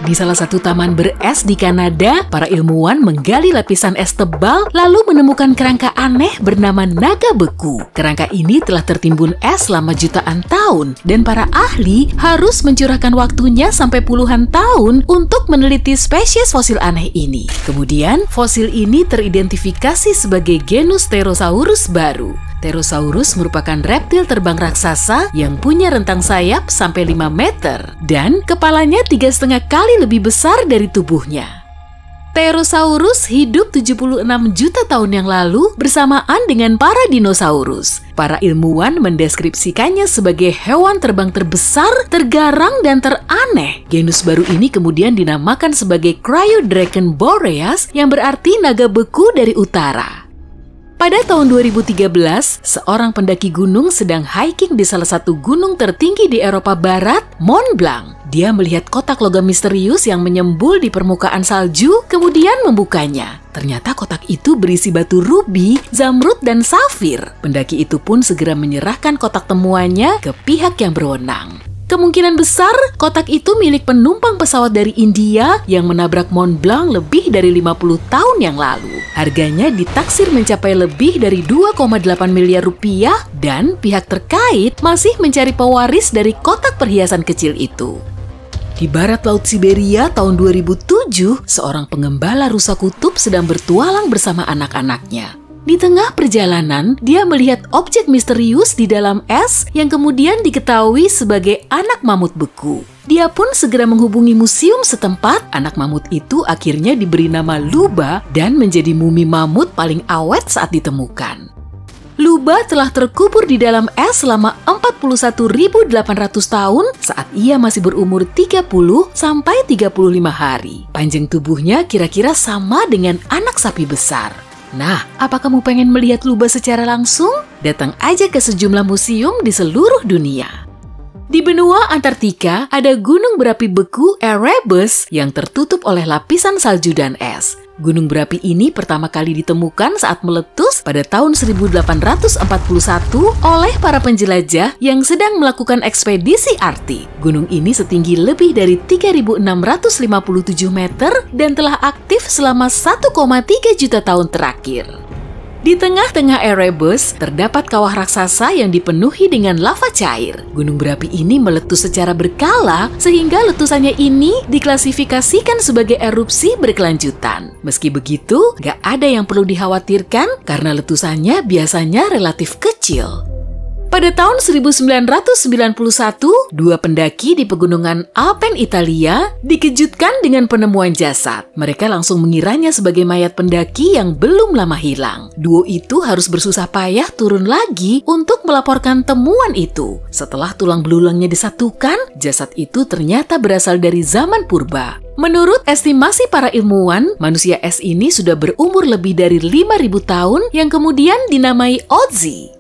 Di salah satu taman beres di Kanada, para ilmuwan menggali lapisan es tebal lalu menemukan kerangka aneh bernama naga beku. Kerangka ini telah tertimbun es selama jutaan tahun dan para ahli harus mencurahkan waktunya sampai puluhan tahun untuk meneliti spesies fosil aneh ini. Kemudian, fosil ini teridentifikasi sebagai genus Pterosaurus baru. Pterosaurus merupakan reptil terbang raksasa yang punya rentang sayap sampai 5 meter dan kepalanya 3,5 kali lebih besar dari tubuhnya. Pterosaurus hidup 76 juta tahun yang lalu bersamaan dengan para dinosaurus. Para ilmuwan mendeskripsikannya sebagai hewan terbang terbesar, tergarang, dan teraneh. Genus baru ini kemudian dinamakan sebagai Cryodragon boreas yang berarti naga beku dari utara. Pada tahun 2013, seorang pendaki gunung sedang hiking di salah satu gunung tertinggi di Eropa Barat, Mont Blanc. Dia melihat kotak logam misterius yang menyembul di permukaan salju, kemudian membukanya. Ternyata kotak itu berisi batu rubi, zamrud, dan safir. Pendaki itu pun segera menyerahkan kotak temuannya ke pihak yang berwenang. Kemungkinan besar kotak itu milik penumpang pesawat dari India yang menabrak Mont Blanc lebih dari 50 tahun yang lalu. Harganya ditaksir mencapai lebih dari 2,8 miliar rupiah dan pihak terkait masih mencari pewaris dari kotak perhiasan kecil itu. Di barat Laut Siberia tahun 2007, seorang pengembala rusa kutub sedang bertualang bersama anak-anaknya. Di tengah perjalanan, dia melihat objek misterius di dalam es yang kemudian diketahui sebagai anak mamut beku. Dia pun segera menghubungi museum setempat. Anak mamut itu akhirnya diberi nama Luba dan menjadi mumi mamut paling awet saat ditemukan. Luba telah terkubur di dalam es selama 41.800 tahun saat ia masih berumur 30 sampai 35 hari. Panjang tubuhnya kira-kira sama dengan anak sapi besar. Nah, apa kamu pengen melihat Luba secara langsung? Datang aja ke sejumlah museum di seluruh dunia. Di benua Antartika ada gunung berapi beku Erebus yang tertutup oleh lapisan salju dan es. Gunung berapi ini pertama kali ditemukan saat meletus pada tahun 1841 oleh para penjelajah yang sedang melakukan ekspedisi Arktik. Gunung ini setinggi lebih dari 3.657 meter dan telah aktif selama 1,3 juta tahun terakhir. Di tengah-tengah Erebus, terdapat kawah raksasa yang dipenuhi dengan lava cair. Gunung berapi ini meletus secara berkala, sehingga letusannya ini diklasifikasikan sebagai erupsi berkelanjutan. Meski begitu, gak ada yang perlu dikhawatirkan karena letusannya biasanya relatif kecil. Pada tahun 1991, dua pendaki di pegunungan Alpen Italia dikejutkan dengan penemuan jasad. Mereka langsung mengiranya sebagai mayat pendaki yang belum lama hilang. Duo itu harus bersusah payah turun lagi untuk melaporkan temuan itu. Setelah tulang belulangnya disatukan, jasad itu ternyata berasal dari zaman purba. Menurut estimasi para ilmuwan, manusia es ini sudah berumur lebih dari 5.000 tahun yang kemudian dinamai Otzi.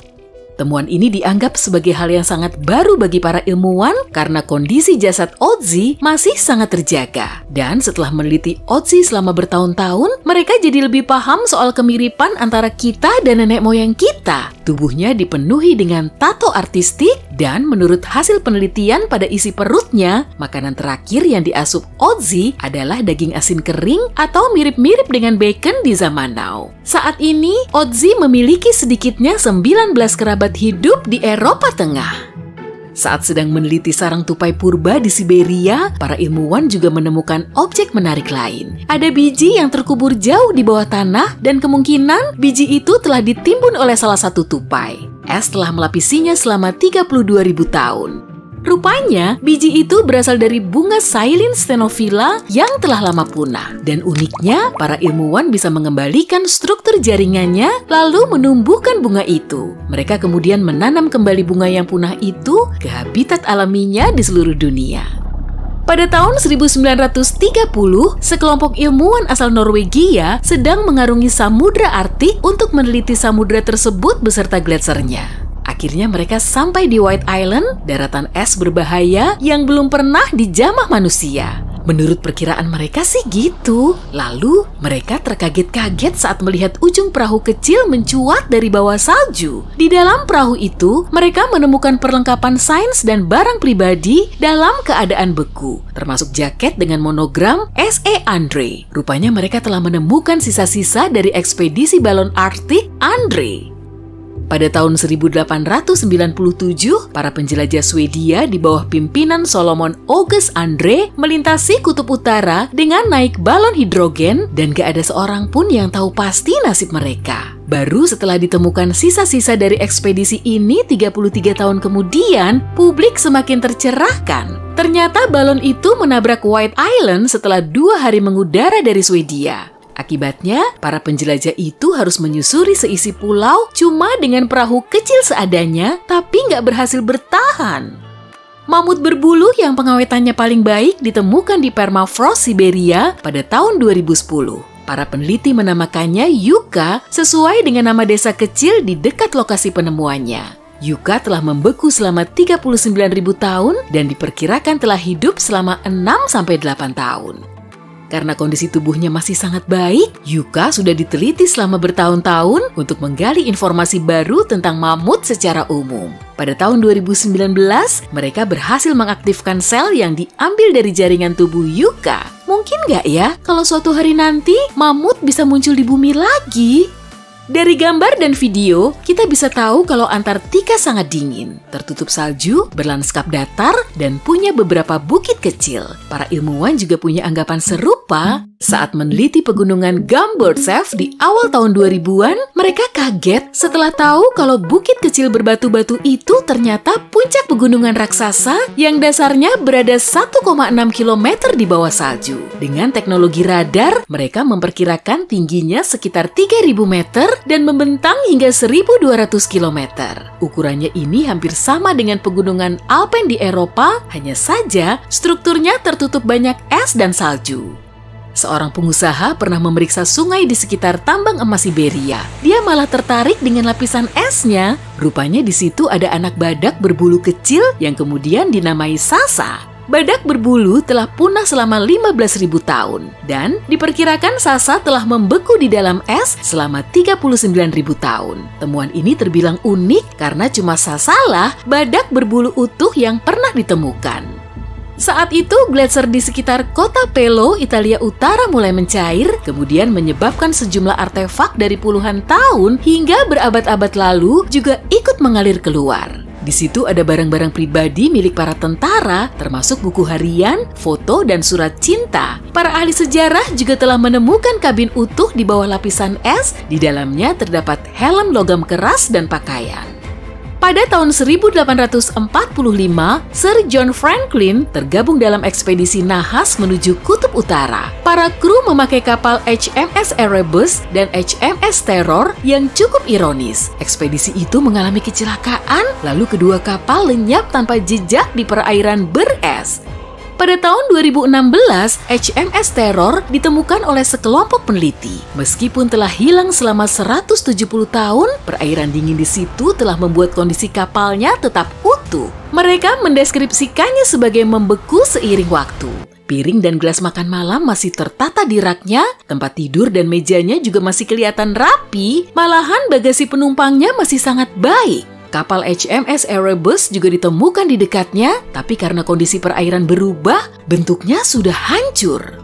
Temuan ini dianggap sebagai hal yang sangat baru bagi para ilmuwan karena kondisi jasad Otzi masih sangat terjaga. Dan setelah meneliti Otzi selama bertahun-tahun, mereka jadi lebih paham soal kemiripan antara kita dan nenek moyang kita. Tubuhnya dipenuhi dengan tato artistik dan menurut hasil penelitian pada isi perutnya, makanan terakhir yang diasup Otzi adalah daging asin kering atau mirip-mirip dengan bacon di zaman now. Saat ini, Otzi memiliki sedikitnya 19 kerabat hidup di Eropa Tengah. Saat sedang meneliti sarang tupai purba di Siberia, para ilmuwan juga menemukan objek menarik lain. Ada biji yang terkubur jauh di bawah tanah dan kemungkinan biji itu telah ditimbun oleh salah satu tupai. Es telah melapisinya selama 32.000 tahun. Rupanya, biji itu berasal dari bunga Silene stenophila yang telah lama punah. Dan uniknya, para ilmuwan bisa mengembalikan struktur jaringannya lalu menumbuhkan bunga itu. Mereka kemudian menanam kembali bunga yang punah itu ke habitat alaminya di seluruh dunia. Pada tahun 1930, sekelompok ilmuwan asal Norwegia sedang mengarungi Samudra Arktik untuk meneliti samudra tersebut beserta gletsernya. Akhirnya mereka sampai di White Island, daratan es berbahaya yang belum pernah dijamah manusia. Menurut perkiraan mereka sih gitu. Lalu mereka terkaget-kaget saat melihat ujung perahu kecil mencuat dari bawah salju. Di dalam perahu itu, mereka menemukan perlengkapan sains dan barang pribadi dalam keadaan beku, termasuk jaket dengan monogram S.E. Andre. Rupanya mereka telah menemukan sisa-sisa dari ekspedisi balon Arktik Andre. Pada tahun 1897, para penjelajah Swedia di bawah pimpinan Solomon August Andre melintasi kutub utara dengan naik balon hidrogen dan gak ada seorang pun yang tahu pasti nasib mereka. Baru setelah ditemukan sisa-sisa dari ekspedisi ini 33 tahun kemudian, publik semakin tercerahkan. Ternyata balon itu menabrak White Island setelah 2 hari mengudara dari Swedia. Akibatnya, para penjelajah itu harus menyusuri seisi pulau cuma dengan perahu kecil seadanya, tapi nggak berhasil bertahan. Mamut berbulu yang pengawetannya paling baik ditemukan di permafrost Siberia pada tahun 2010. Para peneliti menamakannya Yucca sesuai dengan nama desa kecil di dekat lokasi penemuannya. Yucca telah membeku selama 39.000 tahun dan diperkirakan telah hidup selama 6-8 tahun. Karena kondisi tubuhnya masih sangat baik, Yucca sudah diteliti selama bertahun-tahun untuk menggali informasi baru tentang mamut secara umum. Pada tahun 2019, mereka berhasil mengaktifkan sel yang diambil dari jaringan tubuh Yucca. Mungkin nggak ya kalau suatu hari nanti mamut bisa muncul di bumi lagi? Dari gambar dan video, kita bisa tahu kalau Antartika sangat dingin, tertutup salju, berlandskap datar, dan punya beberapa bukit kecil. Para ilmuwan juga punya anggapan serupa. Saat meneliti pegunungan Gomburtsev di awal tahun 2000-an, mereka kaget setelah tahu kalau bukit kecil berbatu-batu itu ternyata puncak pegunungan raksasa yang dasarnya berada 1,6 km di bawah salju. Dengan teknologi radar, mereka memperkirakan tingginya sekitar 3.000 meter dan membentang hingga 1.200 km. Ukurannya ini hampir sama dengan pegunungan Alpen di Eropa, hanya saja strukturnya tertutup banyak es dan salju. Seorang pengusaha pernah memeriksa sungai di sekitar tambang emas Siberia. Dia malah tertarik dengan lapisan esnya. Rupanya di situ ada anak badak berbulu kecil yang kemudian dinamai Sasa. Badak berbulu telah punah selama 15.000 tahun dan diperkirakan Sasa telah membeku di dalam es selama 39.000 tahun. Temuan ini terbilang unik karena cuma Sasalah badak berbulu utuh yang pernah ditemukan. Saat itu, gletser di sekitar kota Pelo, Italia Utara mulai mencair, kemudian menyebabkan sejumlah artefak dari puluhan tahun hingga berabad-abad lalu juga ikut mengalir keluar. Di situ ada barang-barang pribadi milik para tentara, termasuk buku harian, foto, dan surat cinta. Para ahli sejarah juga telah menemukan kabin utuh di bawah lapisan es, di dalamnya terdapat helm logam keras dan pakaian. Pada tahun 1845, Sir John Franklin tergabung dalam ekspedisi nahas menuju Kutub Utara. Para kru memakai kapal HMS Erebus dan HMS Terror yang cukup ironis. Ekspedisi itu mengalami kecelakaan, lalu kedua kapal lenyap tanpa jejak di perairan beres. Pada tahun 2016, HMS Terror ditemukan oleh sekelompok peneliti. Meskipun telah hilang selama 170 tahun, perairan dingin di situ telah membuat kondisi kapalnya tetap utuh. Mereka mendeskripsikannya sebagai membeku seiring waktu. Piring dan gelas makan malam masih tertata di raknya, tempat tidur dan mejanya juga masih kelihatan rapi, malahan bagasi penumpangnya masih sangat baik. Kapal HMS Erebus juga ditemukan di dekatnya, tapi karena kondisi perairan berubah, bentuknya sudah hancur.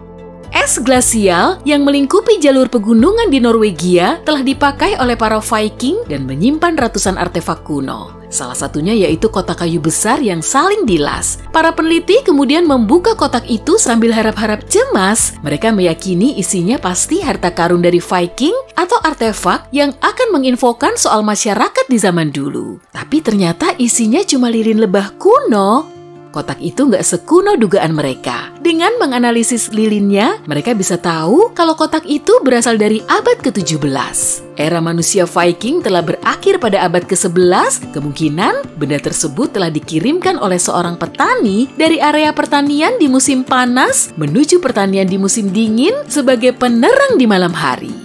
Es glasial yang melingkupi jalur pegunungan di Norwegia telah dipakai oleh para Viking dan menyimpan ratusan artefak kuno. Salah satunya yaitu kotak kayu besar yang saling dilas. Para peneliti kemudian membuka kotak itu sambil harap-harap cemas. Mereka meyakini isinya pasti harta karun dari Viking atau artefak yang akan menginfokan soal masyarakat di zaman dulu. Tapi ternyata isinya cuma lilin lebah kuno. Kotak itu nggak sekuno dugaan mereka. Dengan menganalisis lilinnya, mereka bisa tahu kalau kotak itu berasal dari abad ke-17. Era manusia Viking telah berakhir pada abad ke-11. Kemungkinan benda tersebut telah dikirimkan oleh seorang petani dari area pertanian di musim panas menuju pertanian di musim dingin sebagai penerang di malam hari.